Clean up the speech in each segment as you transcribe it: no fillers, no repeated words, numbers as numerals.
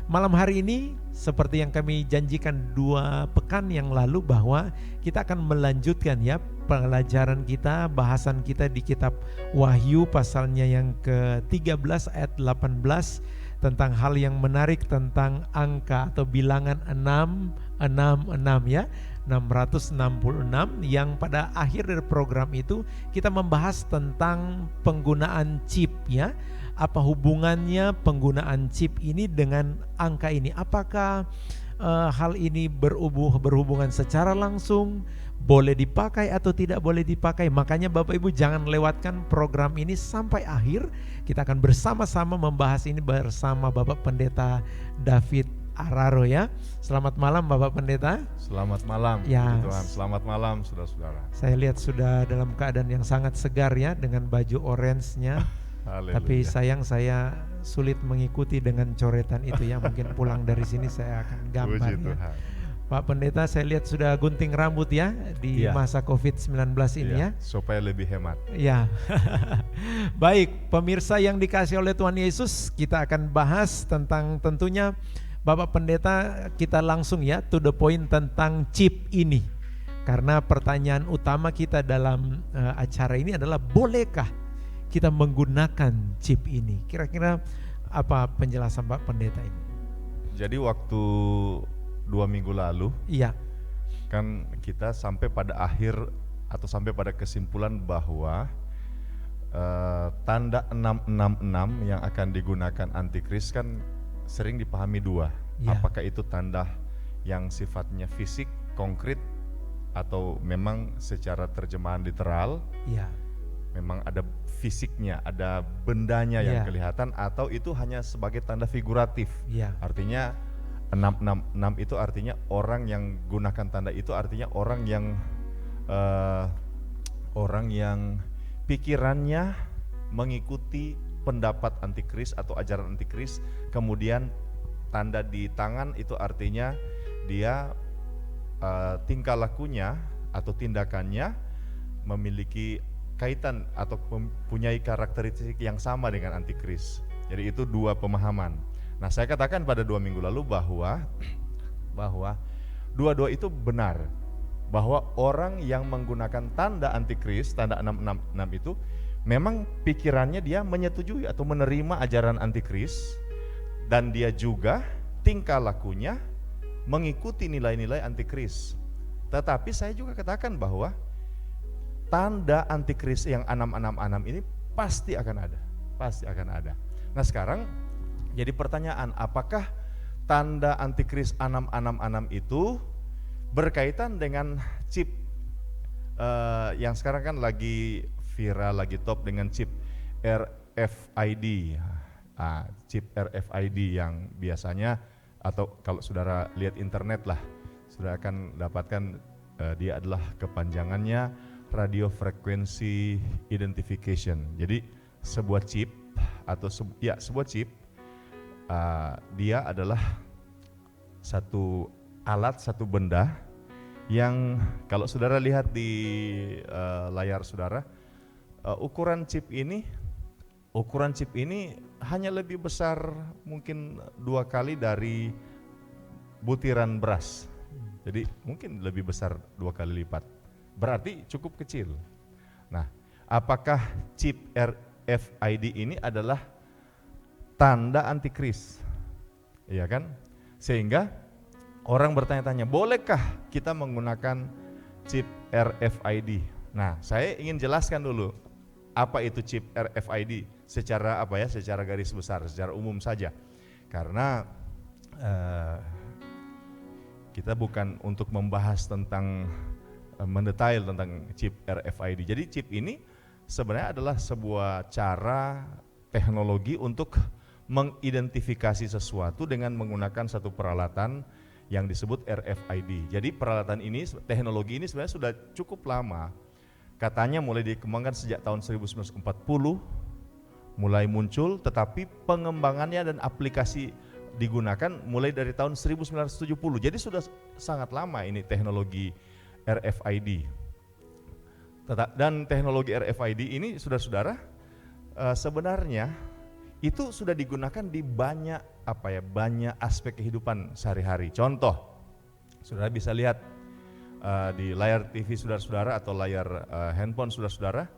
Malam hari ini seperti yang kami janjikan 2 pekan yang lalu bahwa kita akan melanjutkan ya pelajaran kita, bahasan kita di kitab Wahyu pasalnya yang ke-13 ayat 18 tentang hal yang menarik tentang angka atau bilangan 666 ya. 666 yang pada akhir dari program itu kita membahas tentang penggunaan chip ya. Apa hubungannya penggunaan chip ini dengan angka ini? Apakah hal ini berhubungan secara langsung, boleh dipakai atau tidak boleh dipakai? Makanya Bapak Ibu jangan lewatkan program ini sampai akhir. Kita akan bersama-sama membahas ini bersama Bapak Pendeta David Araro ya. Selamat malam Bapak Pendeta. Selamat malam ya, Tuhan. Selamat malam saudara-saudara. Saya lihat sudah dalam keadaan yang sangat segar ya, dengan baju orange-nya. Tapi sayang saya sulit mengikuti dengan coretan itu ya. Mungkin pulang dari sini saya akan gambar ya. Pak Pendeta, saya lihat sudah gunting rambut ya di masa COVID-19 ini ya. Supaya lebih hemat. Ya. Baik, pemirsa yang dikasihi oleh Tuhan Yesus, kita akan bahas tentang tentunya Bapak Pendeta, kita langsung ya to the point tentang chip ini. Karena pertanyaan utama kita dalam acara ini adalah bolehkah kita menggunakan chip ini? Kira-kira apa penjelasan Pak Pendeta ini? Jadi waktu 2 minggu lalu, kan kita sampai pada akhir atau sampai pada kesimpulan bahwa tanda 666 yang akan digunakan antikris kan sering dipahami dua. Apakah itu tanda yang sifatnya fisik, konkret, atau memang secara terjemahan literal? Memang ada fisiknya, ada bendanya yang kelihatan, atau itu hanya sebagai tanda figuratif. Artinya 666 itu artinya orang yang gunakan tanda itu artinya orang yang pikirannya mengikuti pendapat antikris atau ajaran antikris, kemudian tanda di tangan itu artinya dia tingkah lakunya atau tindakannya memiliki kaitan atau mempunyai karakteristik yang sama dengan antikris. Jadi itu dua pemahaman. Nah, saya katakan pada 2 minggu lalu bahwa dua-dua itu benar, bahwa orang yang menggunakan tanda antikris, tanda 666 itu memang pikirannya dia menyetujui atau menerima ajaran antikris, dan dia juga tingkah lakunya mengikuti nilai-nilai antikris. Tetapi saya juga katakan bahwa tanda antikris yang 666 ini pasti akan ada. Nah, sekarang jadi pertanyaan, apakah tanda antikris 666 itu berkaitan dengan chip yang sekarang kan lagi viral, lagi top dengan chip RFID. Chip RFID yang biasanya, atau kalau saudara lihat internet lah, saudara akan dapatkan dia adalah kepanjangannya radio frequency identification. Jadi sebuah chip atau sebuah chip, dia adalah satu alat, satu benda yang kalau saudara lihat di layar saudara, ukuran chip ini hanya lebih besar mungkin 2 kali dari butiran beras. Jadi mungkin lebih besar 2 kali lipat. Berarti cukup kecil. Nah, apakah chip RFID ini adalah tanda antikris? Iya kan? Sehingga orang bertanya-tanya, bolehkah kita menggunakan chip RFID? Nah, saya ingin jelaskan dulu apa itu chip RFID secara secara garis besar, secara umum saja. Karena kita bukan untuk membahas tentang mendetail tentang chip RFID. Jadi chip ini sebenarnya adalah sebuah cara teknologi untuk mengidentifikasi sesuatu dengan menggunakan satu peralatan yang disebut RFID. Jadi peralatan ini, teknologi ini sebenarnya sudah cukup lama. Katanya mulai dikembangkan sejak tahun 1940, mulai muncul, tetapi pengembangannya dan aplikasi digunakan mulai dari tahun 1970. Jadi sudah sangat lama ini teknologi RFID. Dan teknologi RFID ini saudara-saudara sebenarnya itu sudah digunakan di banyak banyak aspek kehidupan sehari-hari. Contoh, saudara bisa lihat di layar TV saudara-saudara atau layar handphone saudara-saudara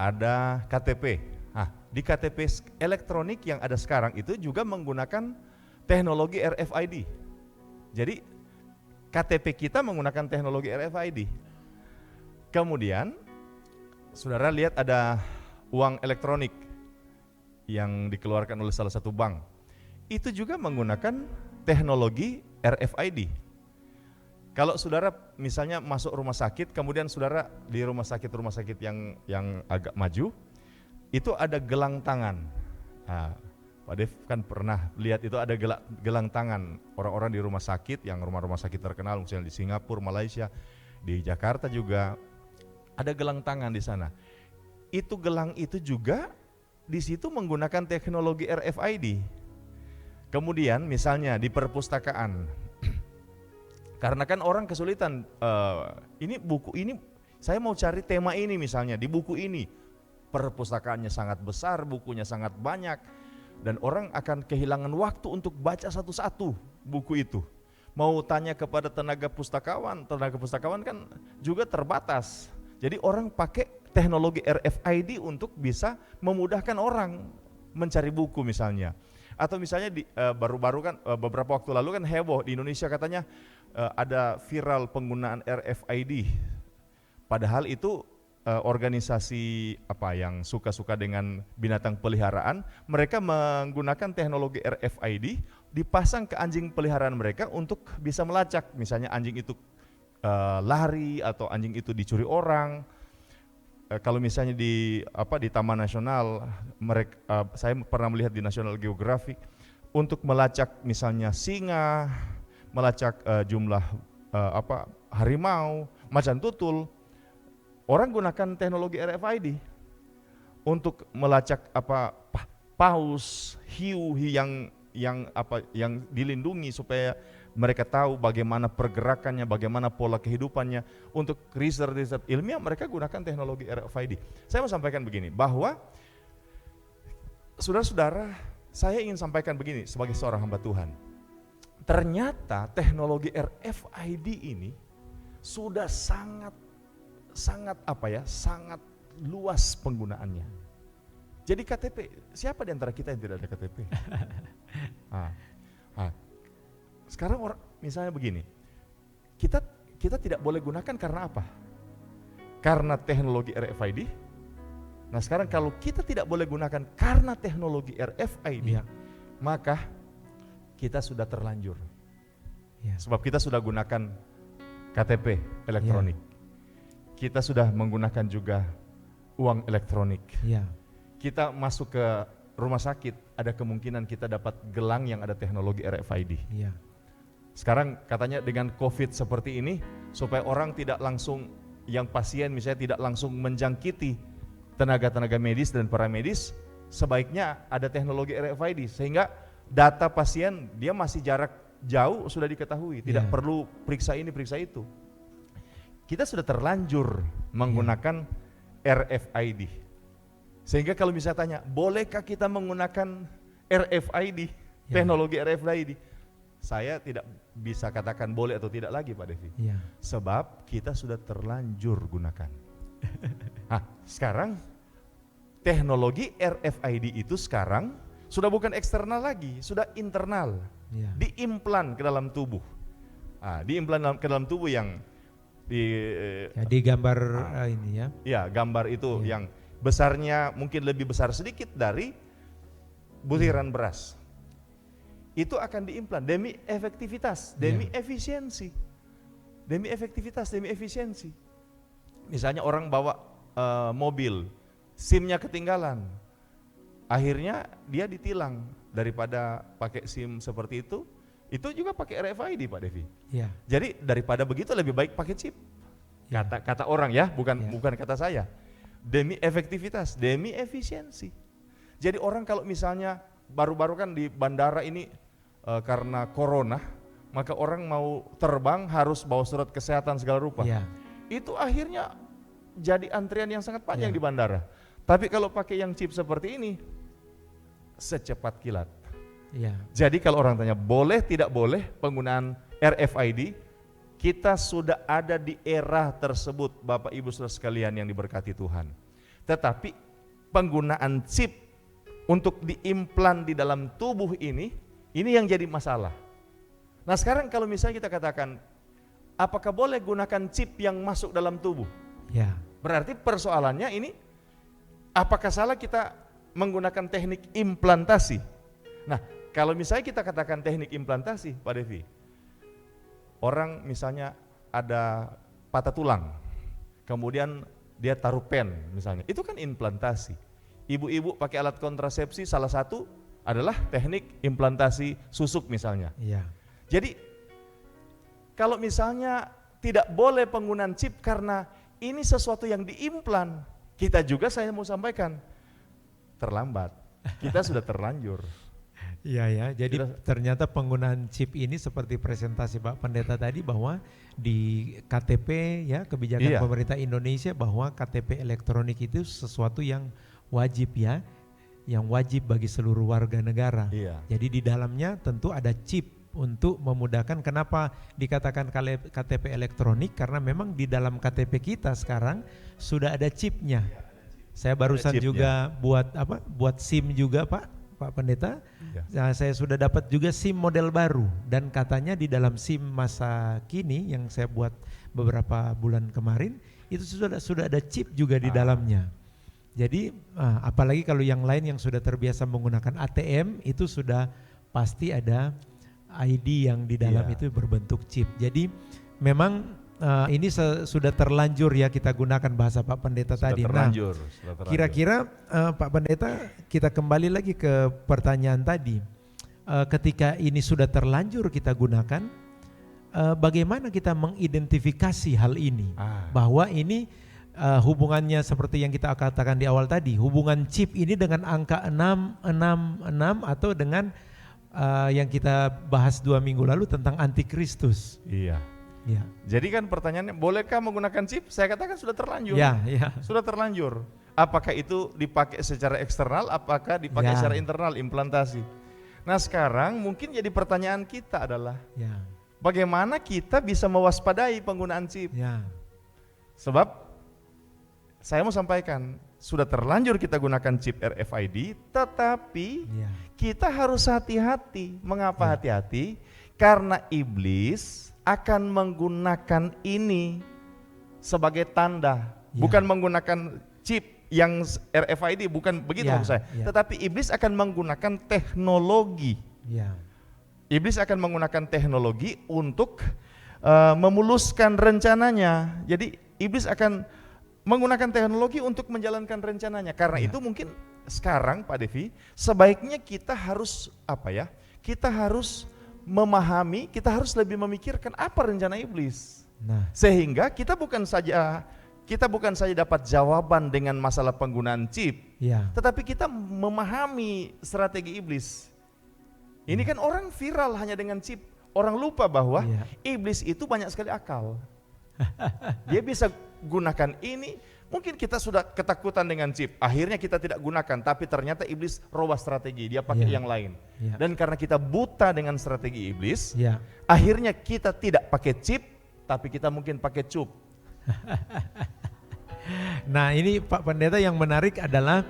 ada KTP. Nah, di KTP elektronik yang ada sekarang itu juga menggunakan teknologi RFID. Jadi KTP kita menggunakan teknologi RFID. Kemudian saudara lihat ada uang elektronik yang dikeluarkan oleh salah satu bank. Itu juga menggunakan teknologi RFID. Kalau saudara misalnya masuk rumah sakit, kemudian saudara di rumah sakit yang agak maju, itu ada gelang tangan. Nah, Pak Dev kan pernah lihat itu ada gelang tangan orang-orang di rumah sakit, yang rumah-rumah sakit terkenal, misalnya di Singapura, Malaysia, di Jakarta juga ada gelang tangan di sana. Itu gelang itu juga di situ menggunakan teknologi RFID. Kemudian misalnya di perpustakaan, karena kan orang kesulitan, ini buku ini, saya mau cari tema ini misalnya, di buku ini, perpustakaannya sangat besar, bukunya sangat banyak, dan orang akan kehilangan waktu untuk baca satu-satu buku itu. Mau tanya kepada tenaga pustakawan kan juga terbatas. Jadi orang pakai teknologi RFID untuk bisa memudahkan orang mencari buku misalnya. Atau misalnya baru-baru kan beberapa waktu lalu kan heboh di Indonesia katanya ada viral penggunaan RFID. Padahal itu organisasi yang suka-suka dengan binatang peliharaan, mereka menggunakan teknologi RFID dipasang ke anjing peliharaan mereka untuk bisa melacak, misalnya anjing itu lari atau anjing itu dicuri orang. Kalau misalnya di Taman Nasional, saya pernah melihat di National Geographic untuk melacak misalnya singa, melacak jumlah harimau, macan tutul. Orang gunakan teknologi RFID untuk melacak paus, hiu yang dilindungi supaya mereka tahu bagaimana pergerakannya, bagaimana pola kehidupannya. Untuk riset ilmiah mereka gunakan teknologi RFID. Saya mau sampaikan begini, bahwa saudara-saudara, saya ingin sampaikan begini sebagai seorang hamba Tuhan. Ternyata teknologi RFID ini sudah sangat luas penggunaannya. Jadi KTP, siapa di antara kita yang tidak ada KTP? Sekarang misalnya begini, kita tidak boleh gunakan karena apa? Karena teknologi RFID. Nah sekarang kalau kita tidak boleh gunakan karena teknologi RFID, maka kita sudah terlanjur. Sebab kita sudah gunakan KTP elektronik. Kita sudah menggunakan juga uang elektronik. Kita masuk ke rumah sakit, ada kemungkinan kita dapat gelang yang ada teknologi RFID. Sekarang katanya dengan COVID seperti ini, supaya orang tidak langsung, yang pasien misalnya tidak langsung menjangkiti tenaga-tenaga medis dan para medis, sebaiknya ada teknologi RFID sehingga data pasien dia masih jarak jauh sudah diketahui, tidak perlu periksa ini periksa itu. Kita sudah terlanjur menggunakan RFID. Sehingga kalau misalnya tanya, bolehkah kita menggunakan RFID, teknologi RFID? Saya tidak bisa katakan boleh atau tidak lagi Pak Devi. Sebab kita sudah terlanjur gunakan. Nah, sekarang teknologi RFID itu sekarang sudah bukan eksternal lagi, sudah internal. Diimplan ke dalam tubuh. Diimplan ke dalam tubuh yang di gambar ini ya. Ya, gambar itu yang besarnya mungkin lebih besar sedikit dari butiran beras. Itu akan diimplan demi efektivitas, demi efisiensi. Demi efektivitas, demi efisiensi. Misalnya orang bawa mobil, SIM-nya ketinggalan. Akhirnya dia ditilang, daripada pakai SIM seperti itu juga pakai RFID Pak Devi. Jadi daripada begitu lebih baik pakai chip. Kata orang ya, bukan kata saya. Demi efektivitas, demi efisiensi. Jadi orang kalau misalnya baru-baru kan di bandara ini karena corona, maka orang mau terbang harus bawa surat kesehatan segala rupa. Itu akhirnya jadi antrian yang sangat panjang di bandara. Tapi kalau pakai yang chip seperti ini, secepat kilat. Ya. Jadi kalau orang tanya boleh tidak boleh penggunaan RFID, kita sudah ada di era tersebut Bapak Ibu Saudara sekalian yang diberkati Tuhan. Tetapi penggunaan chip untuk diimplan di dalam tubuh ini yang jadi masalah. Nah sekarang kalau misalnya kita katakan, apakah boleh gunakan chip yang masuk dalam tubuh? Ya. Berarti persoalannya ini, apakah salah kita menggunakan teknik implantasi? Nah, kalau misalnya kita katakan teknik implantasi, Pak Devi, orang misalnya ada patah tulang, kemudian dia taruh pen misalnya, itu kan implantasi. Ibu-ibu pakai alat kontrasepsi, salah satu adalah teknik implantasi susuk misalnya. Ya. Jadi kalau misalnya tidak boleh penggunaan chip karena ini sesuatu yang diimplan, kita juga saya mau sampaikan terlambat, kita sudah terlanjur. Iya ya, jadi ternyata penggunaan chip ini seperti presentasi Pak Pendeta tadi bahwa di KTP ya kebijakan pemerintah Indonesia bahwa KTP elektronik itu sesuatu yang wajib ya, yang wajib bagi seluruh warga negara. Iya. Jadi di dalamnya tentu ada chip untuk memudahkan. Kenapa dikatakan KTP elektronik? Karena memang di dalam KTP kita sekarang sudah ada chipnya. Saya barusan juga buat SIM juga Pak Pendeta. Nah, saya sudah dapat juga SIM model baru dan katanya di dalam SIM masa kini yang saya buat beberapa bulan kemarin itu sudah ada chip juga di dalamnya. Jadi apalagi kalau yang lain yang sudah terbiasa menggunakan ATM itu sudah pasti ada ID yang di dalam itu berbentuk chip. Jadi memang ini sudah terlanjur ya kita gunakan bahasa Pak Pendeta sudah tadi. Terlanjur. Kira-kira Pak Pendeta kita kembali lagi ke pertanyaan tadi. Ketika ini sudah terlanjur kita gunakan, bagaimana kita mengidentifikasi hal ini? Bahwa ini hubungannya seperti yang kita katakan di awal tadi, hubungan chip ini dengan angka 666 atau dengan yang kita bahas 2 minggu lalu tentang antikristus. Iya. Ya. Jadi kan pertanyaannya, bolehkah menggunakan chip? Saya katakan sudah terlanjur. Ya. Sudah terlanjur. Apakah itu dipakai secara eksternal, apakah dipakai secara internal, implantasi? Nah sekarang mungkin jadi pertanyaan kita adalah, bagaimana kita bisa mewaspadai penggunaan chip? Sebab saya mau sampaikan, sudah terlanjur kita gunakan chip RFID, tetapi kita harus hati-hati. Mengapa hati-hati? Karena iblis akan menggunakan ini sebagai tanda, bukan menggunakan chip yang RFID, bukan begitu maksud saya. Tetapi iblis akan menggunakan teknologi. Iblis akan menggunakan teknologi untuk memuluskan rencananya. Jadi iblis akan menggunakan teknologi untuk menjalankan rencananya. Karena itu mungkin sekarang Pak Devi, sebaiknya kita harus kita harus memahami, kita harus lebih memikirkan apa rencana iblis. Sehingga kita bukan saja dapat jawaban dengan masalah penggunaan chip, tetapi kita memahami strategi iblis. Ini kan orang viral hanya dengan chip. Orang lupa bahwa iblis itu banyak sekali akal. Dia bisa gunakan ini. Mungkin kita sudah ketakutan dengan chip, akhirnya kita tidak gunakan, tapi ternyata iblis robah strategi, dia pakai yang lain. Dan karena kita buta dengan strategi iblis, akhirnya kita tidak pakai chip, tapi kita mungkin pakai cup. Nah ini Pak Pendeta yang menarik adalah,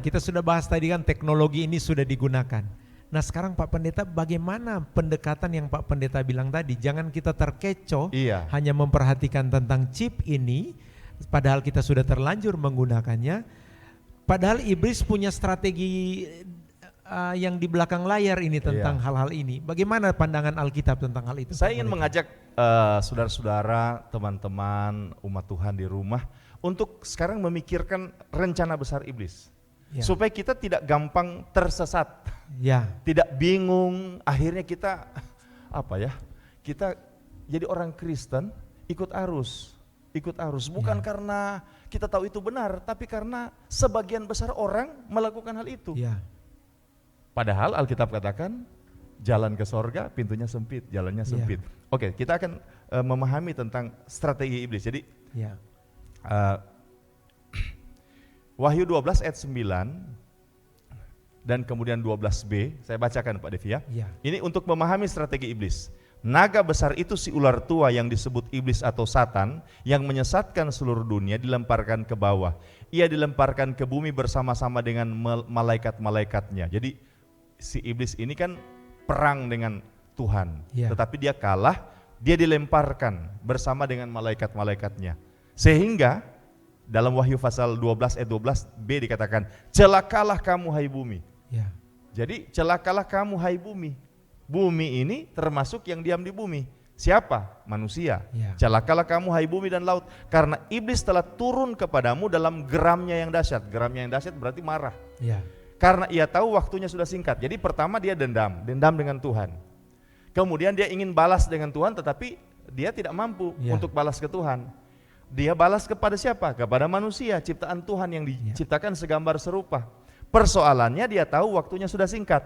kita sudah bahas tadi kan teknologi ini sudah digunakan. Nah sekarang Pak Pendeta, bagaimana pendekatan yang Pak Pendeta bilang tadi? Jangan kita terkecoh hanya memperhatikan tentang chip ini, padahal kita sudah terlanjur menggunakannya. Padahal iblis punya strategi yang di belakang layar ini tentang hal-hal ini. Bagaimana pandangan Alkitab tentang hal itu? Saya ingin mengajak saudara-saudara, teman-teman umat Tuhan di rumah untuk sekarang memikirkan rencana besar iblis. Supaya kita tidak gampang tersesat, tidak bingung, akhirnya kita kita jadi orang Kristen ikut arus, bukan karena kita tahu itu benar, tapi karena sebagian besar orang melakukan hal itu. Padahal Alkitab katakan jalan ke sorga pintunya sempit, jalannya sempit. Oke, kita akan memahami tentang strategi iblis. Jadi Wahyu 12 ayat 9, dan kemudian 12b, saya bacakan Pak Devi ya. Ya. Ini untuk memahami strategi iblis. Naga besar itu si ular tua yang disebut iblis atau Satan, yang menyesatkan seluruh dunia, dilemparkan ke bawah. Ia dilemparkan ke bumi bersama-sama dengan malaikat-malaikatnya. Jadi si iblis ini kan perang dengan Tuhan, Ya. tetapi dia kalah, dia dilemparkan bersama dengan malaikat-malaikatnya. Sehingga dalam Wahyu pasal 12 ayat 12b dikatakan, celakalah kamu hai bumi. Ya. Jadi celakalah kamu hai bumi. Bumi ini termasuk yang diam di bumi. Siapa? Manusia. Ya. Celakalah kamu hai bumi dan laut, karena iblis telah turun kepadamu dalam geramnya yang dahsyat. Geramnya yang dahsyat berarti marah. Ya. Karena ia tahu waktunya sudah singkat. Jadi pertama dia dendam dengan Tuhan. Kemudian dia ingin balas dengan Tuhan, tetapi dia tidak mampu Ya. untuk balas ke Tuhan. Dia balas kepada siapa? Kepada manusia, ciptaan Tuhan yang diciptakan segambar serupa. Persoalannya dia tahu waktunya sudah singkat.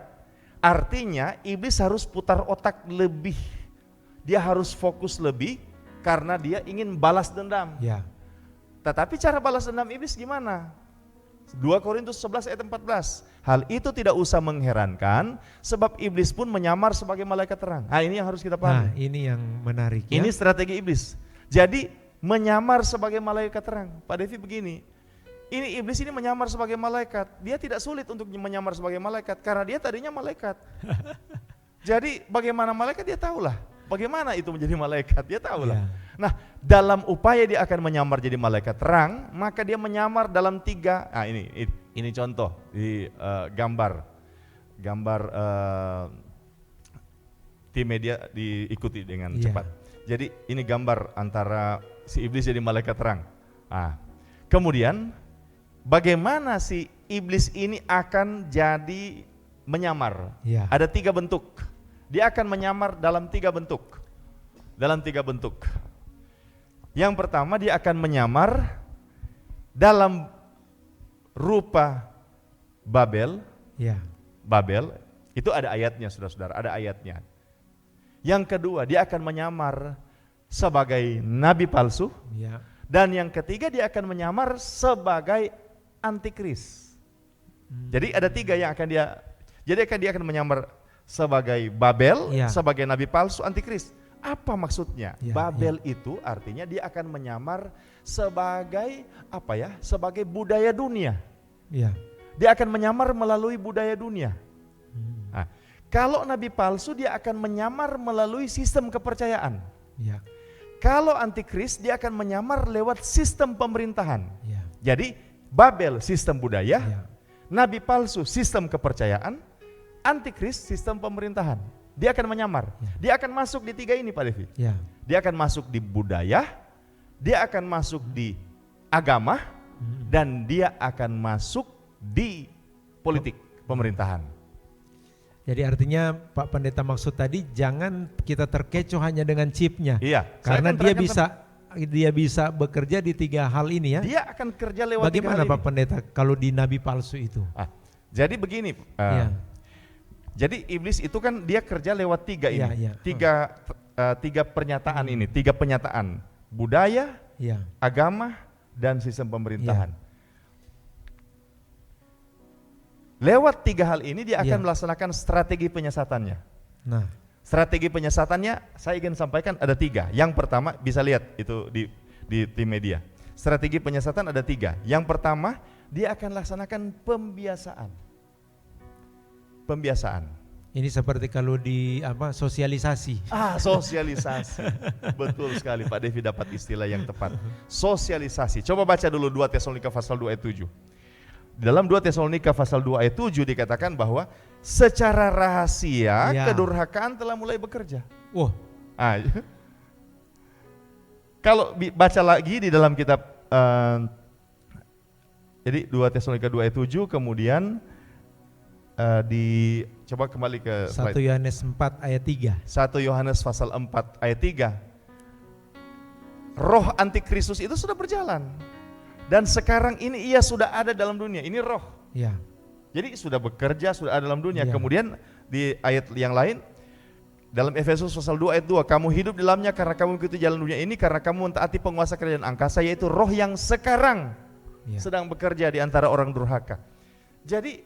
Artinya iblis harus putar otak lebih. Dia harus fokus lebih karena dia ingin balas dendam. Ya. Tetapi cara balas dendam iblis gimana? 2 Korintus 11 ayat 14. Hal itu tidak usah mengherankan, sebab iblis pun menyamar sebagai malaikat terang. Nah, ini yang harus kita Nah, pahami. ini yang menarik ya. Ini strategi iblis. Jadi menyamar sebagai malaikat terang. Pak Devi begini, ini iblis ini menyamar sebagai malaikat. Dia tidak sulit untuk menyamar sebagai malaikat karena dia tadinya malaikat. Jadi bagaimana malaikat dia tahulah. Bagaimana itu menjadi malaikat dia tahulah. Ya. Nah, dalam upaya dia akan menyamar jadi malaikat terang, maka dia menyamar dalam 3. Nah, ini contoh di gambar tim media diikuti dengan Iya. cepat. Jadi ini gambar antara si iblis jadi malaikat terang. Nah, kemudian bagaimana si iblis ini akan jadi menyamar? Ya. Ada 3 bentuk. Dia akan menyamar dalam 3 bentuk. Dalam 3 bentuk. Yang pertama dia akan menyamar dalam rupa Babel. Ya. Babel, itu ada ayatnya saudara-saudara, ada ayatnya. Yang kedua dia akan menyamar sebagai nabi palsu. Ya. Dan yang ketiga dia akan menyamar sebagai antikris. Jadi ada 3 yang akan dia, jadi dia akan menyamar sebagai Babel, Ya. sebagai nabi palsu, antikris. Apa maksudnya? Ya, Babel itu artinya dia akan menyamar sebagai apa ya? Sebagai budaya dunia. Ya. Dia akan menyamar melalui budaya dunia. Nah, kalau nabi palsu dia akan menyamar melalui sistem kepercayaan. Ya. Kalau antikris dia akan menyamar lewat sistem pemerintahan. Ya. Jadi Babel sistem budaya, Ya. nabi palsu sistem kepercayaan, antikris sistem pemerintahan. Dia akan menyamar. Dia akan masuk di 3 ini Pak Devi. Ya. Dia akan masuk di budaya, dia akan masuk di agama, dan dia akan masuk di politik pemerintahan. Jadi artinya Pak Pendeta maksud tadi jangan kita terkecoh hanya dengan chipnya. Iya. Karena saya akan dia bisa bekerja di 3 hal ini ya. dia akan kerja lewat 3 Bagaimana hal Pak ini. Pendeta kalau di nabi palsu itu? Jadi begini, Ya. jadi iblis itu kan dia kerja lewat 3 ini, Iya, iya. tiga pernyataan ini, 3 penyataan, budaya, Ya. agama, dan sistem pemerintahan. Lewat 3 hal ini dia akan Iya. melaksanakan strategi penyesatannya. Nah, Strategi penyesatannya saya ingin sampaikan ada 3. Yang pertama bisa lihat itu di tim media. Strategi penyesatan ada 3. Yang pertama dia akan laksanakan pembiasaan. Pembiasaan. ini seperti kalau di sosialisasi. Sosialisasi. Betul sekali Pak Devi dapat istilah yang tepat. Sosialisasi. Coba baca dulu 2 Tesalonika pasal 2 ayat 7. Dalam 2 Tesalonika pasal 2 ayat 7 dikatakan bahwa secara rahasia Ya. kedurhakaan telah mulai bekerja. Wah, Kalau baca lagi di dalam kitab jadi 2 Tesalonika 2 ayat 7, kemudian coba kembali ke 1 slide. Yohanes 4 ayat 3. 1 Yohanes pasal 4 ayat 3. Roh antikristus itu sudah berjalan. Dan sekarang ini ia sudah ada dalam dunia. Ini roh. Ya. Jadi sudah bekerja, sudah ada dalam dunia. Ya. Kemudian di ayat yang lain, dalam Efesus pasal 2 ayat 2, kamu hidup di dalamnya karena kamu mengikuti jalan dunia ini, karena kamu mentaati penguasa kerajaan angkasa, yaitu roh yang sekarang Ya. sedang bekerja di antara orang durhaka. Jadi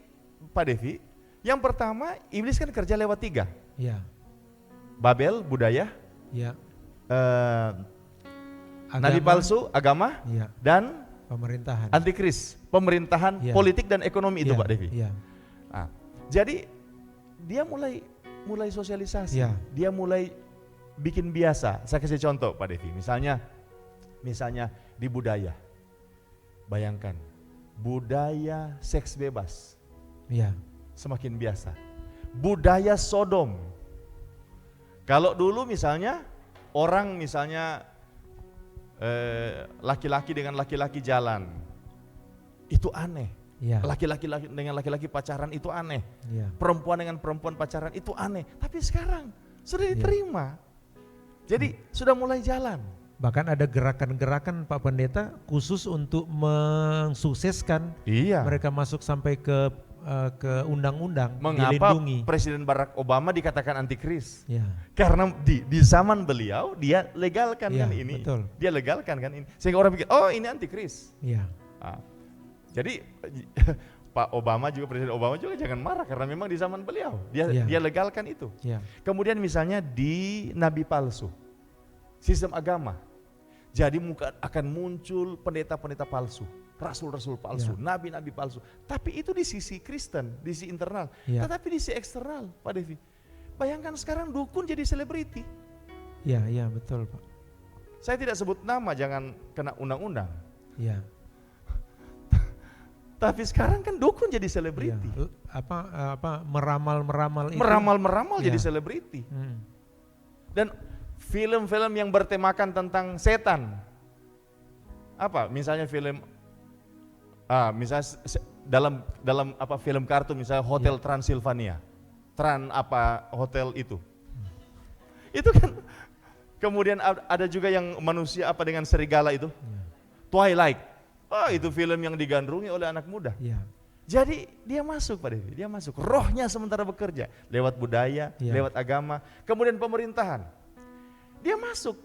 Pak Devi, Yang pertama, iblis kan kerja lewat 3. Ya. Babel, budaya, Ya. nabi Agama, palsu, agama, ya. dan Pemerintahan. antikris, pemerintahan, Ya. politik dan ekonomi itu Ya, Pak Devi. ya. Nah, jadi dia mulai sosialisasi, Ya. dia mulai bikin biasa. Saya kasih contoh Pak Devi, misalnya di budaya, bayangkan budaya seks bebas Ya. semakin biasa, budaya Sodom. Kalau dulu misalnya orang laki-laki dengan laki-laki jalan, itu aneh. Ya. Laki-laki dengan laki-laki pacaran itu aneh. Ya. Perempuan dengan perempuan pacaran itu aneh. Tapi sekarang sudah Ya. diterima. Jadi sudah mulai jalan. Bahkan ada gerakan-gerakan Pak Pendeta khusus untuk mensukseskan Iya. mereka masuk sampai ke undang-undang, Mengapa dilindungi. Presiden Barack Obama dikatakan antikris? Ya. Karena di zaman beliau dia legalkan Iya, kan ini. betul. Dia legalkan kan ini. Sehingga orang pikir, oh ini antikris. Ya. Ah, jadi Pak Obama juga, Presiden Obama juga jangan marah karena memang di zaman beliau Iya. dia legalkan itu. Ya. Kemudian misalnya di nabi palsu, sistem agama, jadi akan muncul pendeta-pendeta palsu, rasul-rasul palsu, Ya. nabi-nabi palsu. Tapi itu di sisi Kristen, di sisi internal. Ya. Tetapi di sisi eksternal, Pak Devi, bayangkan sekarang dukun jadi selebriti. Ya, ya, betul Pak. Saya tidak sebut nama, jangan kena undang-undang. Ya. Tapi sekarang kan dukun jadi Ya. selebriti. Meramal-meramal itu. Meramal-meramal Ya. jadi selebriti. Hmm. Dan film-film yang bertemakan tentang setan. Apa? Misalnya film misalnya dalam film kartun misalnya Hotel Transylvania. Hotel itu. Itu kan kemudian ada juga yang manusia dengan serigala itu. Ya. Twilight. Itu film yang digandrungi oleh anak muda. Ya. Jadi dia masuk Pak Devi, dia masuk. Rohnya sementara bekerja lewat budaya, Ya. lewat agama, kemudian pemerintahan. Dia masuk.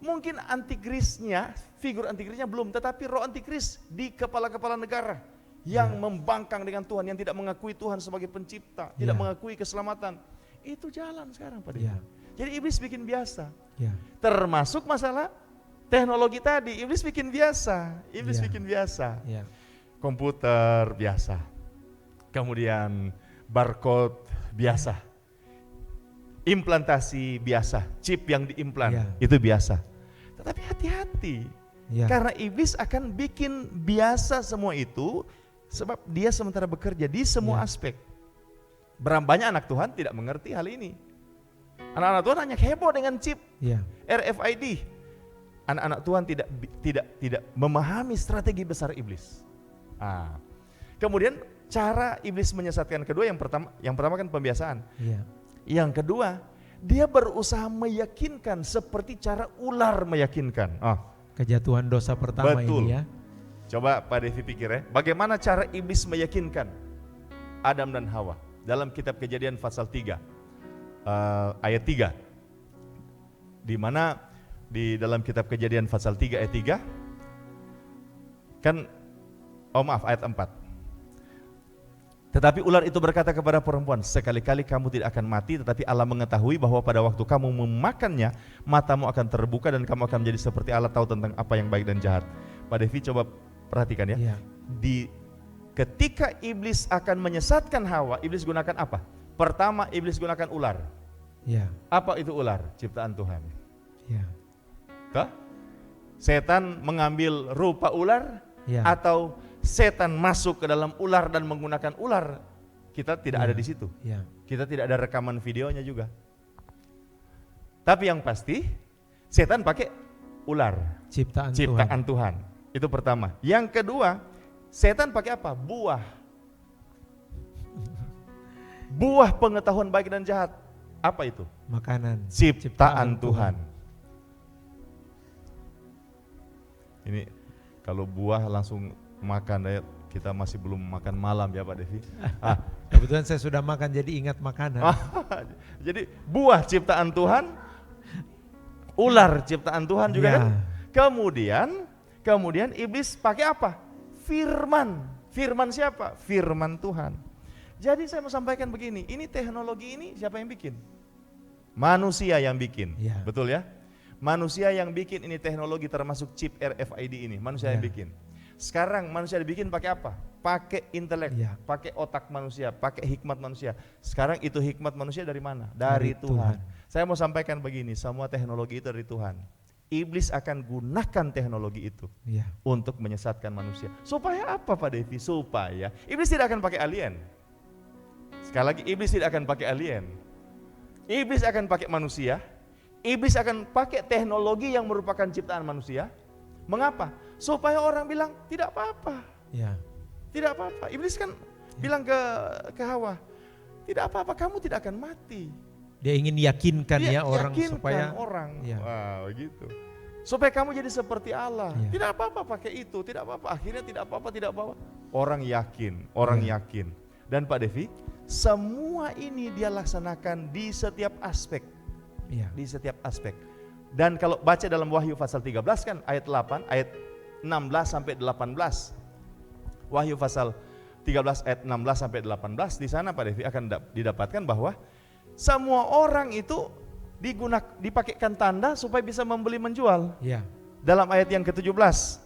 Mungkin antikrisnya, figur antikrisnya belum, tetapi roh antikris di kepala-kepala negara yang membangkang dengan Tuhan, yang tidak mengakui Tuhan sebagai pencipta, tidak Ya. mengakui keselamatan. Itu jalan sekarang Pak Devi. Ya. Jadi iblis bikin biasa. Ya. Termasuk masalah teknologi tadi, iblis bikin biasa. Iblis Ya. bikin biasa. Ya. Komputer biasa, kemudian barcode biasa, implantasi biasa, chip yang diimplan Ya. itu biasa. Tetapi hati-hati, Ya. karena iblis akan bikin biasa semua itu, sebab dia sementara bekerja di semua Ya. aspek. Banyak anak Tuhan tidak mengerti hal ini. Anak-anak Tuhan hanya heboh dengan chip Ya. RFID. Anak-anak Tuhan tidak memahami strategi besar iblis. Kemudian cara iblis menyesatkan kedua, yang pertama kan pembiasaan. Ya. Yang kedua, dia berusaha meyakinkan seperti cara ular meyakinkan. Kejatuhan dosa pertama Betul. ini ya. Coba Pak Devi pikir ya, bagaimana cara iblis meyakinkan Adam dan Hawa dalam kitab Kejadian pasal 3 ayat 3. Di mana di dalam kitab Kejadian pasal 3 ayat 3 kan ayat 4. Tetapi ular itu berkata kepada perempuan, sekali-kali kamu tidak akan mati, tetapi Allah mengetahui bahwa pada waktu kamu memakannya, matamu akan terbuka dan kamu akan menjadi seperti Allah, tahu tentang apa yang baik dan jahat. Pak Devi coba perhatikan ya. Ya. Ketika iblis akan menyesatkan Hawa, iblis gunakan apa? Pertama, iblis gunakan ular. Ya. Apa itu ular? Ciptaan Tuhan. Ya. Kah? Setan mengambil rupa ular, Ya. atau setan masuk ke dalam ular dan menggunakan ular? Kita tidak ada di situ. Ya. Kita tidak ada rekaman videonya juga. Tapi yang pasti, setan pakai ular, Ciptaan ciptaan Tuhan. Itu pertama. Yang kedua, setan pakai apa? Buah. Buah pengetahuan baik dan jahat. Apa itu? Makanan. Ciptaan Tuhan. Ini kalau buah langsung makan ya, kita masih belum makan malam ya Pak Devi. Kebetulan saya sudah makan jadi ingat makanan. Jadi buah ciptaan Tuhan, ular ciptaan Tuhan juga Ya. kan. Kemudian iblis pakai apa? Firman. Firman siapa? Firman Tuhan. Jadi saya mau sampaikan begini, ini teknologi ini siapa yang bikin? Manusia yang bikin, Ya. betul ya? Manusia yang bikin ini teknologi termasuk chip RFID ini, manusia yang Ya. bikin. Sekarang manusia dibikin pakai apa? Pakai intelek, Ya. pakai otak manusia, pakai hikmat manusia. Sekarang itu hikmat manusia dari mana? Dari Dari Tuhan. Tuhan. Saya mau sampaikan begini, semua teknologi itu dari Tuhan. Iblis akan gunakan teknologi itu Ya. untuk menyesatkan manusia. Supaya apa Pak Devi? Supaya iblis tidak akan pakai alien. Sekali lagi, iblis tidak akan pakai alien. Iblis akan pakai manusia. Iblis akan pakai teknologi yang merupakan ciptaan manusia. Mengapa? Supaya orang bilang tidak apa-apa. Ya. Tidak apa-apa. Iblis kan bilang ke Hawa, tidak apa-apa, kamu tidak akan mati. Dia ingin yakinkan Dia ya orang yakinkan supaya orang. Ya. Wah, gitu. Supaya kamu jadi seperti Allah. Ya. Tidak apa-apa pakai itu, tidak apa-apa. Akhirnya tidak apa-apa, tidak apa-apa. Orang yakin, orang Ya. yakin. Dan Pak Devi, semua ini dia laksanakan di setiap aspek. Ya. Di setiap aspek. Dan kalau baca dalam Wahyu pasal 13 kan ayat 8, ayat 16 sampai 18. Wahyu pasal 13 ayat 16 sampai 18 di sana Pak Devi akan didapatkan bahwa semua orang itu dipakaikan tanda supaya bisa membeli menjual. Ya. Dalam ayat yang ke-17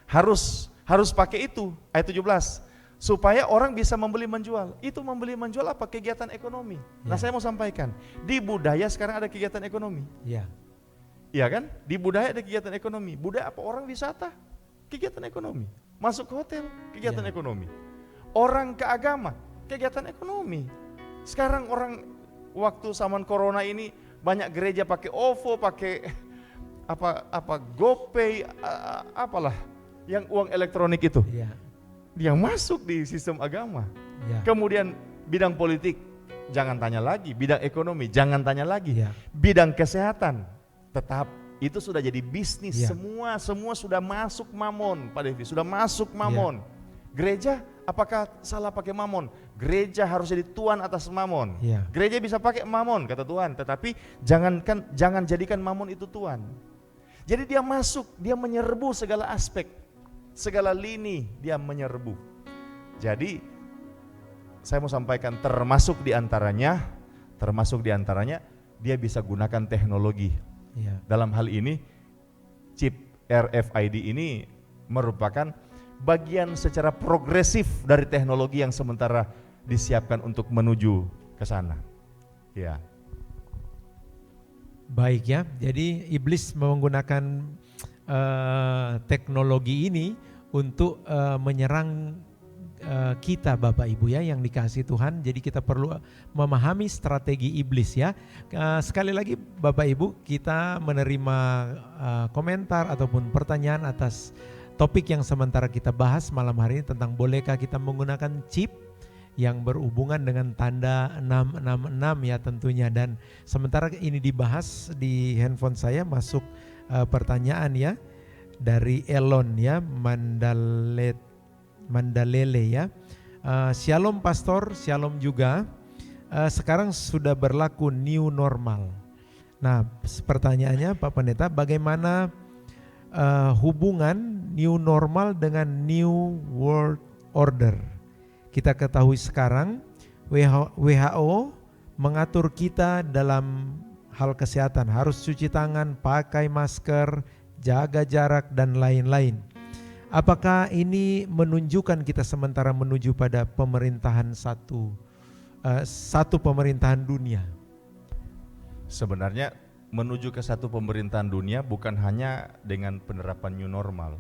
harus pakai itu ayat 17 supaya orang bisa membeli menjual. Itu membeli menjual apa? Kegiatan ekonomi. Nah, Ya. saya mau sampaikan, di budaya sekarang ada kegiatan ekonomi. Ya. Iya kan? Di budaya ada kegiatan ekonomi. Budaya apa? Orang wisata, kegiatan ekonomi. Masuk ke hotel, kegiatan Ya. ekonomi. Orang ke agama, kegiatan ekonomi. Sekarang orang waktu zaman corona ini banyak gereja pakai OVO, pakai apa GoPay, apalah yang uang elektronik itu. Ya. Dia masuk di sistem agama. Ya. Kemudian bidang politik, jangan tanya lagi. Bidang ekonomi, jangan tanya lagi. Ya. Bidang kesehatan, tetap itu sudah jadi bisnis. Ya. Semua sudah masuk mamon, Pak Devi, sudah masuk mamon. Gereja, apakah salah pakai mamon? Gereja harus jadi tuan atas mamon. Ya. Gereja bisa pakai mamon, kata Tuhan, tetapi jangan jadikan mamon itu tuan. Jadi dia masuk, dia menyerbu segala aspek, segala lini dia menyerbu. Jadi saya mau sampaikan termasuk diantaranya dia bisa gunakan teknologi. Ya. Dalam hal ini chip RFID ini merupakan bagian secara progresif dari teknologi yang sementara disiapkan untuk menuju ke sana. Ya. Baik ya, jadi iblis menggunakan teknologi ini untuk menyerang kita Bapak Ibu ya yang dikasihi Tuhan. Jadi kita perlu memahami strategi iblis ya. Sekali lagi Bapak Ibu, kita menerima komentar ataupun pertanyaan atas topik yang sementara kita bahas malam hari ini tentang bolehkah kita menggunakan chip yang berhubungan dengan tanda 666 ya tentunya. Dan sementara ini dibahas di handphone saya masuk pertanyaan ya dari Elon ya Mandalele ya. Shalom Pastor, shalom juga. Sekarang sudah berlaku new normal. Nah pertanyaannya Pak Pendeta, bagaimana hubungan new normal dengan new world order? Kita ketahui sekarang WHO mengatur kita dalam hal kesehatan, harus cuci tangan, pakai masker, jaga jarak dan lain-lain. Apakah ini menunjukkan kita sementara menuju pada pemerintahan satu pemerintahan dunia? Sebenarnya menuju ke satu pemerintahan dunia bukan hanya dengan penerapan new normal.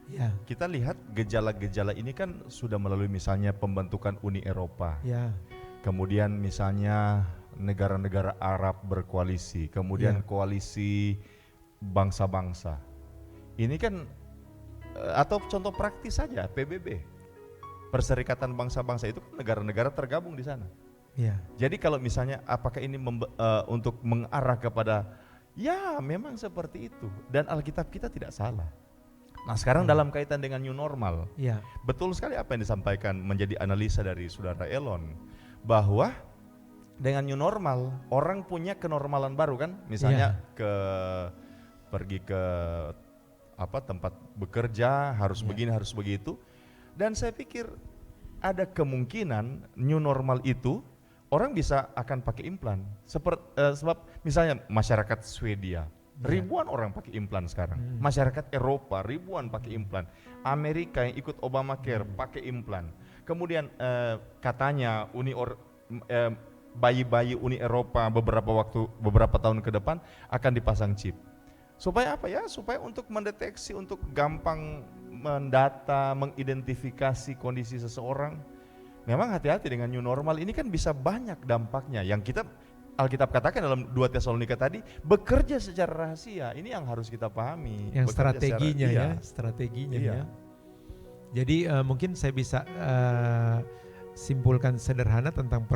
Ya. Kita lihat gejala-gejala ini kan sudah melalui misalnya pembentukan Uni Eropa. Ya. Kemudian misalnya negara-negara Arab berkoalisi, kemudian koalisi bangsa-bangsa. Ini kan atau contoh praktis saja PBB. Perserikatan bangsa-bangsa itu kan negara-negara tergabung di sana. Ya. Jadi kalau misalnya apakah ini untuk mengarah kepada ya memang seperti itu dan Alkitab kita tidak salah. Nah sekarang dalam kaitan dengan new normal, Ya. betul sekali apa yang disampaikan menjadi analisa dari saudara Elon, bahwa dengan new normal orang punya kenormalan baru kan, misalnya pergi ke tempat bekerja harus begini harus begitu, dan saya pikir ada kemungkinan new normal itu orang bisa akan pakai implan. Sebab misalnya masyarakat Swedia, ribuan orang pakai implan sekarang. Masyarakat Eropa, ribuan pakai implan. Amerika yang ikut Obamacare pakai implan. Kemudian katanya bayi-bayi Uni Eropa beberapa tahun ke depan akan dipasang chip. Supaya apa ya? Supaya untuk mendeteksi, untuk gampang mendata, mengidentifikasi kondisi seseorang. Memang hati-hati dengan new normal ini kan bisa banyak dampaknya. Yang Alkitab katakan dalam 2 Tesalonika tadi, bekerja secara rahasia. Ini yang harus kita pahami. Yang strateginya strateginya iya. ya. Jadi mungkin saya bisa simpulkan sederhana tentang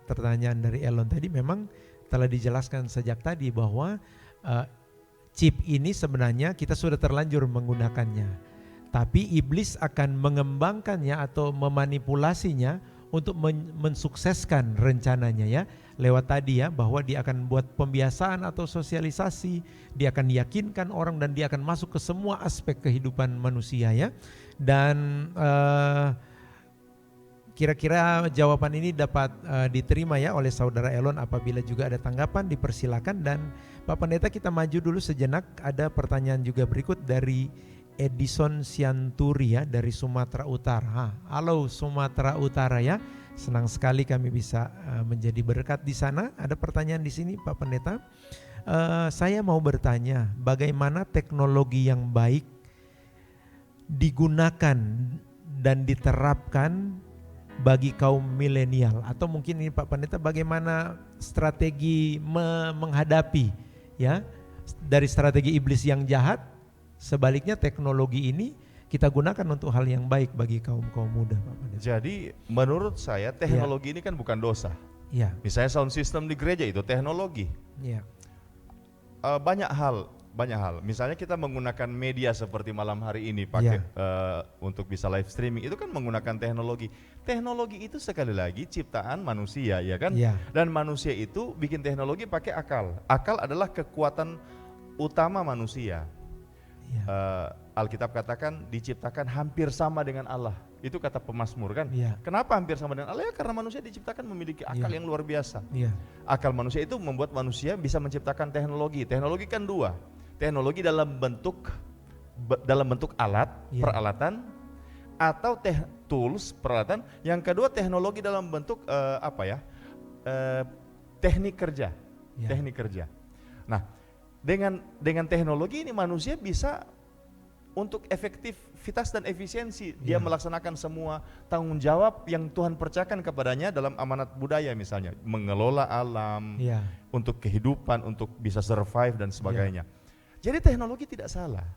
pertanyaan dari Elon tadi. Memang telah dijelaskan sejak tadi bahwa chip ini sebenarnya kita sudah terlanjur menggunakannya. Tapi iblis akan mengembangkannya atau memanipulasinya untuk mensukseskan rencananya ya. Lewat tadi ya, bahwa dia akan buat pembiasaan atau sosialisasi, dia akan yakinkan orang dan dia akan masuk ke semua aspek kehidupan manusia ya. Dan kira-kira jawaban ini dapat diterima ya oleh saudara Elon. Apabila juga ada tanggapan dipersilakan. Dan Pak Pendeta, kita maju dulu sejenak, ada pertanyaan juga berikut dari Edison Sianturi ya, dari Sumatera Utara. Halo Sumatera Utara ya, senang sekali kami bisa menjadi berkat di sana. Ada pertanyaan di sini Pak Pendeta. Saya mau bertanya, bagaimana teknologi yang baik digunakan dan diterapkan bagi kaum milenial, atau mungkin ini Pak Pendeta, bagaimana strategi menghadapi ya dari strategi iblis yang jahat. Sebaliknya teknologi ini kita gunakan untuk hal yang baik bagi kaum muda, Pak Pendeta. Jadi menurut saya teknologi ini kan bukan dosa. Ya. Misalnya sound system di gereja itu teknologi. Ya. Banyak hal. Misalnya kita menggunakan media seperti malam hari ini pakai untuk bisa live streaming, itu kan menggunakan teknologi. Teknologi itu sekali lagi ciptaan manusia, ya kan? Ya. Dan manusia itu bikin teknologi pakai akal. Akal adalah kekuatan utama manusia. Ya. Alkitab katakan diciptakan hampir sama dengan Allah. Itu kata pemazmur kan. Ya. Kenapa hampir sama dengan Allah? Ya karena manusia diciptakan memiliki akal yang luar biasa. Ya. Akal manusia itu membuat manusia bisa menciptakan teknologi. Teknologi kan dua. Teknologi dalam bentuk alat, peralatan, atau tools, peralatan. Yang kedua teknologi dalam bentuk teknik kerja. Ya. Teknik kerja. Nah, dengan teknologi ini manusia bisa untuk efektivitas dan efisiensi dia melaksanakan semua tanggung jawab yang Tuhan percayakan kepadanya dalam amanat budaya, misalnya mengelola alam, untuk kehidupan, untuk bisa survive dan sebagainya. Jadi teknologi tidak salah.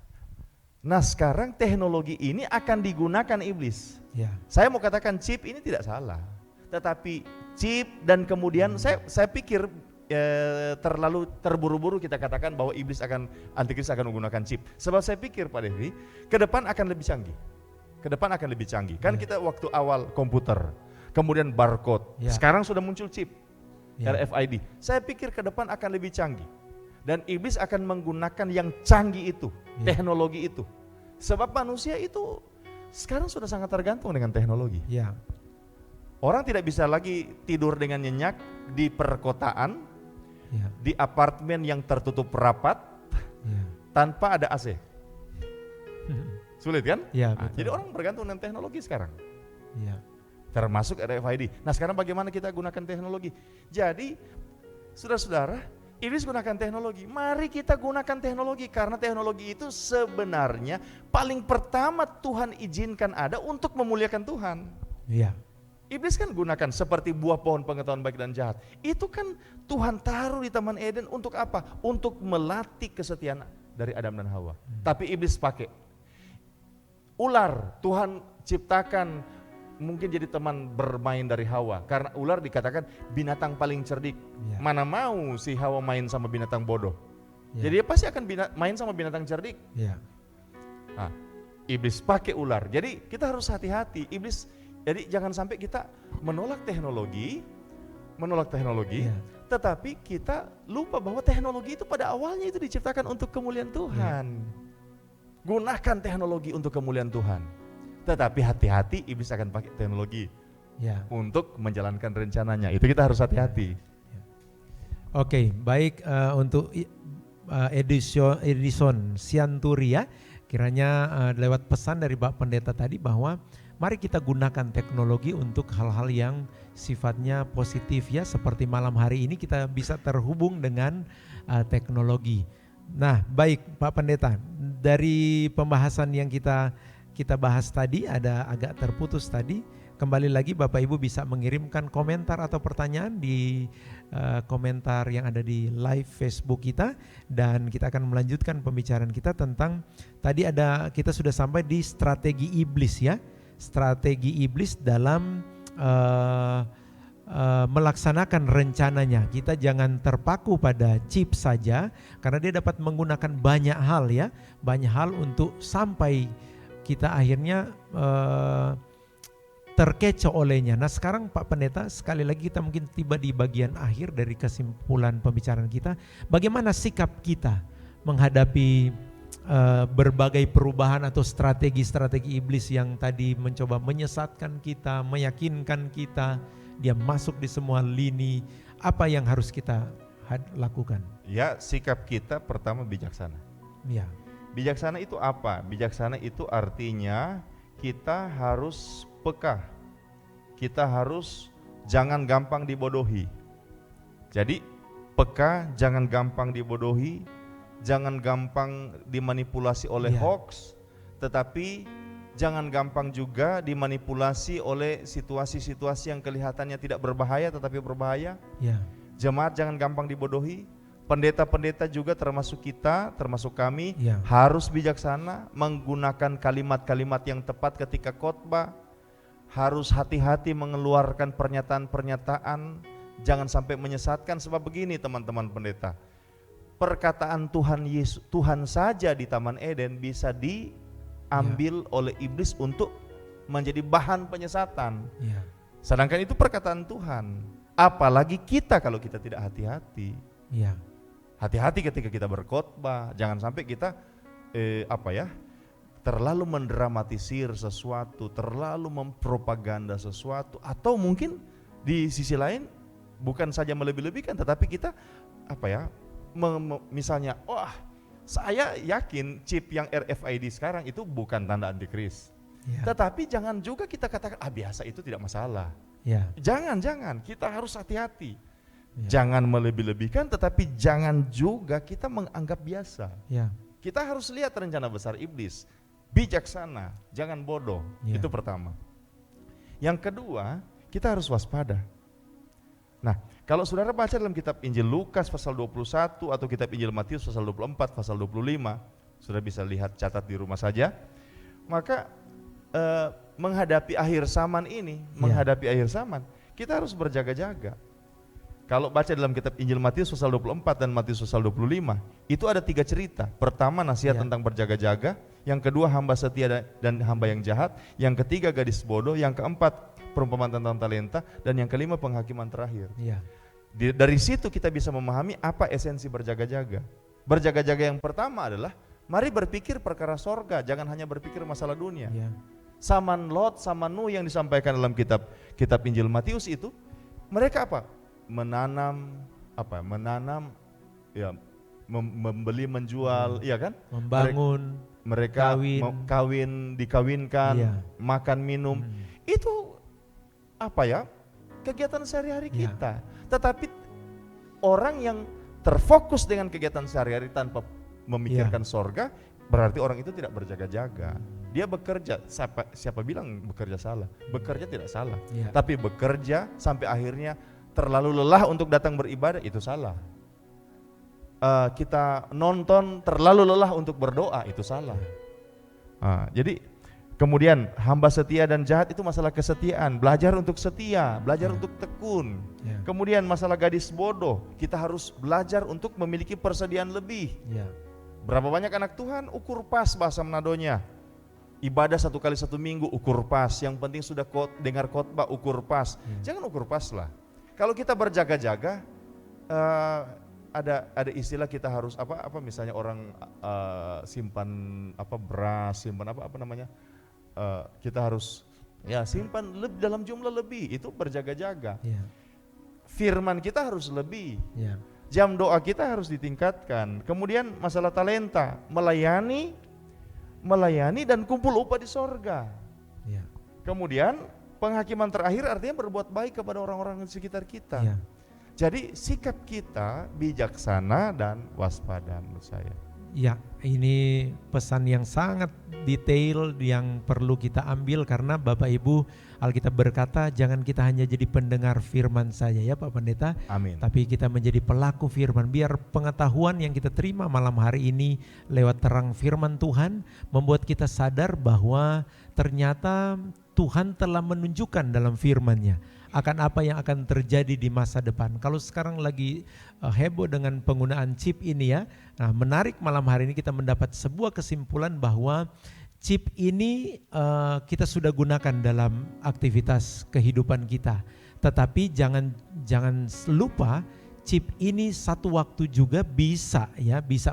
Nah, sekarang teknologi ini akan digunakan iblis. Saya mau katakan chip ini tidak salah, tetapi chip dan kemudian saya pikir terlalu terburu-buru kita katakan bahwa antikris akan menggunakan chip. Sebab saya pikir Pak Devi, ke depan akan lebih canggih. Kan kita waktu awal komputer, kemudian barcode, sekarang sudah muncul chip, RFID. Saya pikir ke depan akan lebih canggih. Dan iblis akan menggunakan yang canggih itu, teknologi itu. Sebab manusia itu sekarang sudah sangat tergantung dengan teknologi. Orang tidak bisa lagi tidur dengan nyenyak di perkotaan, di apartemen yang tertutup rapat, tanpa ada AC. Sulit kan? Jadi orang bergantung dengan teknologi sekarang. Termasuk RFID. Nah, sekarang bagaimana kita gunakan teknologi? Jadi, saudara-saudara, iblis gunakan teknologi. Mari kita gunakan teknologi, karena teknologi itu sebenarnya paling pertama Tuhan izinkan ada untuk memuliakan Tuhan. Iblis kan gunakan seperti buah pohon pengetahuan baik dan jahat. Itu kan Tuhan taruh di Taman Eden untuk apa? Untuk melatih kesetiaan dari Adam dan Hawa. Tapi iblis pakai ular. Tuhan ciptakan mungkin jadi teman bermain dari Hawa. Karena ular dikatakan binatang paling cerdik. Mana mau si Hawa main sama binatang bodoh. Jadi dia pasti akan main sama binatang cerdik. Nah, iblis pakai ular. Jadi kita harus hati-hati. Jadi jangan sampai kita menolak teknologi, tetapi kita lupa bahwa teknologi itu pada awalnya itu diciptakan untuk kemuliaan Tuhan. Gunakan teknologi untuk kemuliaan Tuhan. Tetapi hati-hati, iblis akan pakai teknologi Ya. untuk menjalankan rencananya. Itu kita harus hati-hati. Oke, baik, untuk Edison Sianturia, kiranya lewat pesan dari Pak Pendeta tadi bahwa mari kita gunakan teknologi untuk hal-hal yang sifatnya positif ya, seperti malam hari ini kita bisa terhubung dengan teknologi. Nah, baik Pak Pendeta, dari pembahasan yang kita bahas tadi ada agak terputus tadi. Kembali lagi Bapak Ibu bisa mengirimkan komentar atau pertanyaan di komentar yang ada di live Facebook kita, dan kita akan melanjutkan pembicaraan kita tentang tadi kita sudah sampai di strategi iblis ya. Strategi iblis dalam melaksanakan rencananya. Kita jangan terpaku pada chip saja, karena dia dapat menggunakan banyak hal ya, banyak hal untuk sampai kita akhirnya terkecoh olehnya. Nah sekarang Pak Pendeta, sekali lagi kita mungkin tiba di bagian akhir dari kesimpulan pembicaraan kita. Bagaimana sikap kita menghadapi berbagai perubahan atau strategi-strategi iblis yang tadi mencoba menyesatkan kita, meyakinkan kita, dia masuk di semua lini. Apa yang harus kita lakukan? Ya, sikap kita pertama bijaksana. Ya. Bijaksana itu apa? Bijaksana itu artinya kita harus peka. Kita harus jangan gampang dibodohi. Jadi peka, jangan gampang dibodohi, jangan gampang dimanipulasi oleh hoax, tetapi jangan gampang juga dimanipulasi oleh situasi-situasi yang kelihatannya tidak berbahaya tetapi berbahaya. Jemaat jangan gampang dibodohi. Pendeta-pendeta juga termasuk kita, termasuk kami, harus bijaksana menggunakan kalimat-kalimat yang tepat ketika khotbah. Harus hati-hati mengeluarkan pernyataan-pernyataan, jangan sampai menyesatkan. Sebab begini teman-teman pendeta, perkataan Tuhan saja di Taman Eden bisa diambil oleh iblis untuk menjadi bahan penyesatan. Sedangkan itu perkataan Tuhan. Apalagi kita kalau kita tidak hati-hati. Hati-hati ketika kita berkhotbah, jangan sampai kita terlalu mendramatisir sesuatu, terlalu mempropaganda sesuatu, atau mungkin di sisi lain bukan saja melebih-lebihkan, tetapi kita misalnya, saya yakin chip yang RFID sekarang itu bukan tanda antikris. Tetapi jangan juga kita katakan biasa, itu tidak masalah. Jangan, kita harus hati-hati. Jangan melebih-lebihkan, tetapi jangan juga kita menganggap biasa. Kita harus lihat rencana besar iblis. Bijaksana, jangan bodoh. Itu pertama. Yang kedua, kita harus waspada. Nah, kalau saudara baca dalam kitab Injil Lukas pasal 21 atau kitab Injil Matius pasal 24, pasal 25, saudara bisa lihat, catat di rumah saja. Maka menghadapi akhir zaman ini, kita harus berjaga-jaga. Kalau baca dalam kitab Injil Matius pasal 24 dan Matius pasal 25, itu ada 3 cerita. Pertama nasihat tentang berjaga-jaga, yang kedua hamba setia dan hamba yang jahat, yang ketiga gadis bodoh, yang keempat perumpamaan tentang talenta, dan yang kelima penghakiman terakhir. Dari situ kita bisa memahami apa esensi berjaga-jaga. Berjaga-jaga yang pertama adalah mari berpikir perkara sorga, jangan hanya berpikir masalah dunia. Zaman Lot, zaman Nuh yang disampaikan dalam kitab Injil Matius itu, mereka menanam, membeli, menjual, kan? Membangun, mereka dikawinkan, makan, minum. Itu kegiatan sehari-hari kita. Tetapi orang yang terfokus dengan kegiatan sehari-hari tanpa memikirkan sorga, berarti orang itu tidak berjaga-jaga. Dia bekerja, siapa bilang bekerja salah? Bekerja tidak salah, tapi bekerja sampai akhirnya terlalu lelah untuk datang beribadah, itu salah. Kita nonton terlalu lelah untuk berdoa, itu salah. Jadi kemudian hamba setia dan jahat itu masalah kesetiaan. Belajar untuk setia, belajar untuk tekun. Kemudian masalah gadis bodoh, kita harus belajar untuk memiliki persediaan lebih. Berapa banyak anak Tuhan, ukur pas bahasa Manadonya. Ibadah 1 kali 1 minggu, ukur pas. Yang penting sudah dengar khotbah, ukur pas. Jangan ukur pas lah. Kalau kita berjaga-jaga, ada istilah kita harus misalnya orang simpan beras, simpan kita harus Ya, simpan dalam jumlah lebih, itu berjaga-jaga. Ya. Firman kita harus lebih. Ya. Jam doa kita harus ditingkatkan. Kemudian masalah talenta, melayani dan kumpul upah di sorga. Ya. Kemudian penghakiman terakhir artinya berbuat baik kepada orang-orang di sekitar kita. Ya. Jadi sikap kita bijaksana dan waspada menurut saya. Ya, ini pesan yang sangat detail yang perlu kita ambil, karena Bapak Ibu, Alkitab berkata jangan kita hanya jadi pendengar firman saja ya Pak Pendeta, Amin. tapi kita menjadi pelaku firman. Biar pengetahuan yang kita terima malam hari ini lewat terang firman Tuhan membuat kita sadar bahwa ternyata Tuhan telah menunjukkan dalam firman-Nya akan apa yang akan terjadi di masa depan. Kalau sekarang lagi heboh dengan penggunaan chip ini ya, nah menarik malam hari ini kita mendapat sebuah kesimpulan bahwa chip ini kita sudah gunakan dalam aktivitas kehidupan kita. Tetapi jangan lupa chip ini satu waktu juga bisa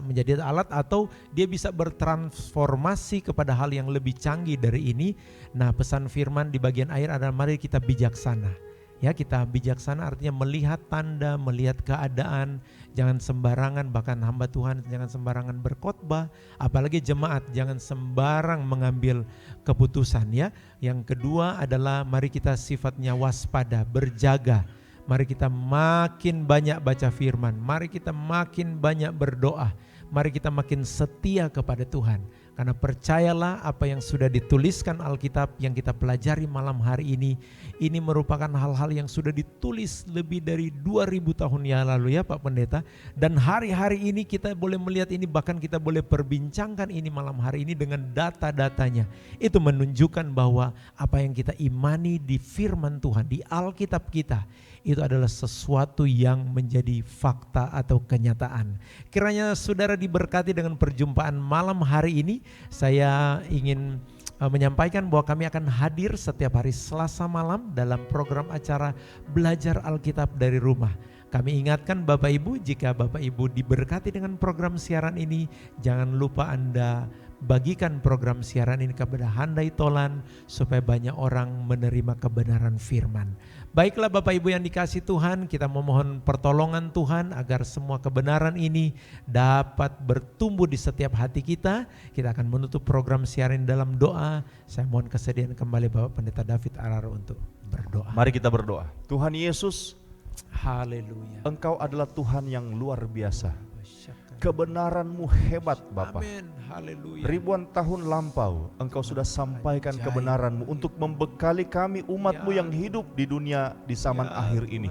menjadi alat, atau dia bisa bertransformasi kepada hal yang lebih canggih dari ini. Nah, pesan firman di bagian akhir adalah mari kita bijaksana. Ya, kita bijaksana artinya melihat tanda, melihat keadaan, jangan sembarangan, bahkan hamba Tuhan jangan sembarangan berkhotbah, apalagi jemaat jangan sembarang mengambil keputusan ya. Yang kedua adalah mari kita sifatnya waspada, berjaga. Mari kita makin banyak baca firman, mari kita makin banyak berdoa, mari kita makin setia kepada Tuhan. Karena percayalah apa yang sudah dituliskan Alkitab yang kita pelajari malam hari ini merupakan hal-hal yang sudah ditulis lebih dari 2000 tahun yang lalu ya Pak Pendeta. Dan hari-hari ini kita boleh melihat ini, bahkan kita boleh perbincangkan ini malam hari ini dengan data-datanya. Itu menunjukkan bahwa apa yang kita imani di firman Tuhan, di Alkitab kita, itu adalah sesuatu yang menjadi fakta atau kenyataan. Kiranya saudara diberkati dengan perjumpaan malam hari ini. Saya ingin menyampaikan bahwa kami akan hadir setiap hari Selasa malam dalam program acara Belajar Alkitab dari Rumah. Kami ingatkan Bapak Ibu, jika Bapak Ibu diberkati dengan program siaran ini, jangan lupa Anda bagikan program siaran ini kepada handai tolan supaya banyak orang menerima kebenaran firman. Baiklah Bapak Ibu yang dikasihi Tuhan, kita memohon pertolongan Tuhan agar semua kebenaran ini dapat bertumbuh di setiap hati kita. Kita akan menutup program siaran dalam doa. Saya mohon kesediaan kembali Bapak Pendeta David Araro untuk berdoa. Mari kita berdoa. Tuhan Yesus, haleluya. Engkau adalah Tuhan yang luar biasa. Kebenaran-Mu hebat Bapa. Amin. Haleluya. Ribuan tahun lampau Engkau sudah sampaikan kebenaran-Mu untuk membekali kami umat-Mu yang hidup di dunia di zaman akhir ini.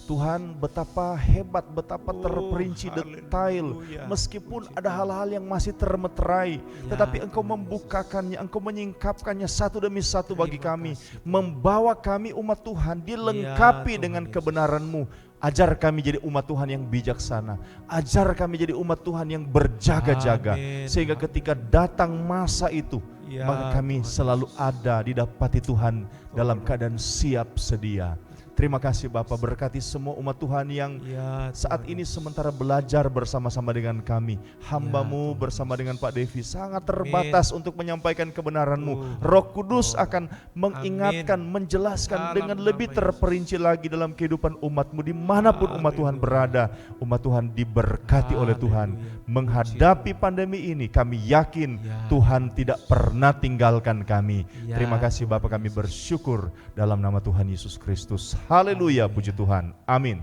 Tuhan, betapa hebat, betapa terperinci detail, meskipun ada hal-hal yang masih termeterai, tetapi Engkau membukakannya, Engkau menyingkapkannya satu demi satu bagi kami, membawa kami umat Tuhan dilengkapi dengan kebenaran-Mu. Ajar kami jadi umat Tuhan yang bijaksana. Ajar kami jadi umat Tuhan yang berjaga-jaga. Sehingga ketika datang masa itu, maka kami selalu ada didapati Tuhan dalam keadaan siap sedia. Terima kasih Bapa, berkati semua umat Tuhan yang saat ini sementara belajar bersama-sama dengan kami. Hamba-Mu bersama dengan Pak Devi sangat terbatas untuk menyampaikan kebenaran-Mu. Roh Kudus akan mengingatkan, menjelaskan dengan lebih terperinci lagi dalam kehidupan umat-Mu. Dimanapun umat Tuhan berada, umat Tuhan diberkati oleh Tuhan. Menghadapi pandemi ini, kami yakin Tuhan tidak pernah tinggalkan kami. Terima kasih Bapa, kami bersyukur dalam nama Tuhan Yesus Kristus. Haleluya, puji Tuhan. Amin.